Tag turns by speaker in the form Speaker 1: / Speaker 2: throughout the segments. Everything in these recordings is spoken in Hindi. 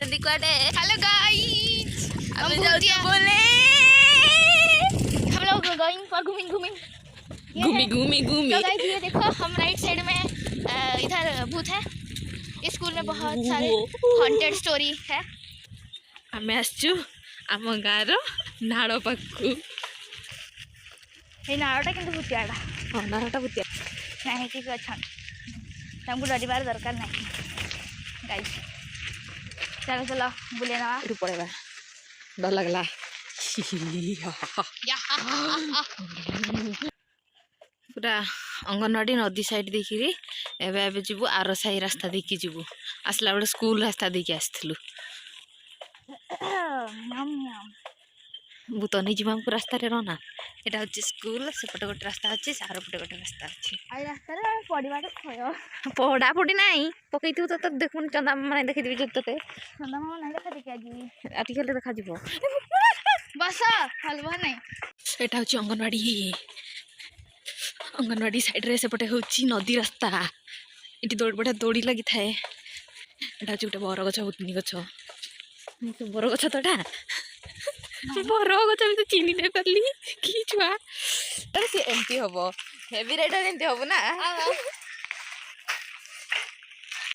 Speaker 1: जाती कुआडे।
Speaker 2: हेलो गाइस,
Speaker 1: हम बोले
Speaker 2: हम लोग गोइंग फॉर घूमिंग
Speaker 1: घूमी
Speaker 2: तो गाइस ये देखो हम राइट साइड में इधर भूत है। इस स्कूल में बहुत सारे हॉन्टेड स्टोरी है।
Speaker 1: आमे आसचु आम गाँव नाड़ पाखु
Speaker 2: ये नाड़टा किंतु भूतियाटा
Speaker 1: हाँ नाड़टा भूतिया
Speaker 2: नहीं कि अच्छा तुमको डरबार दरकार नहीं गाइस। चलो चलो बुले ना
Speaker 1: एटू पड़ेगा डर लगला पूरा अंगनवाड़ी नदी साइड देखिरी एबे एबे जीवु आर साई रास्ता देखि जीवु आसला बड़े स्कूल रास्ता देखि आसथिलु भूत नहीं जीवा हमको रास्ता रे रहना एटा होची स्कूल सेपटे गोटे रास्ता अछि सार पटे गोटे रास्ता अछि
Speaker 2: आई रास्ता रे पड़ीबाटे खय
Speaker 1: पड़ा पड़ी नहीं पकईथु तो देखुन चंदा माने देखि दिबि जते
Speaker 2: चंदा मामा नहीं देखा देखि आजी
Speaker 1: आटी खेले देखा जीवो
Speaker 2: बस हलवा नहीं
Speaker 1: एटा होची अंगनवाड़ी साइड रे सेपटे होची नदी रास्ता इटी दौड़ बड़ा दौड़ी लगी थाए एटा होची गोटे बर गछ उतनी गछ बर गछ तोटा बर गछ भी तो चिनी नहीं पारली की छुआ अरे से एमती हबो हेवी राइडर एमती हबो ना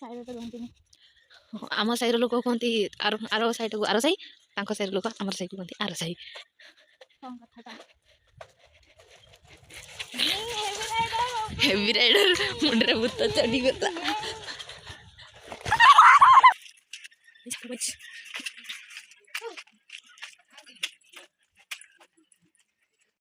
Speaker 2: साइड तो गंती
Speaker 1: आम साइड लोक कहती आर साइड को आर साई तांको साइड लोक आमर साइड को कहती आर साई
Speaker 2: कौन कथाटा
Speaker 1: हेवी राइडर मुंडरे भूत चढ़ी गला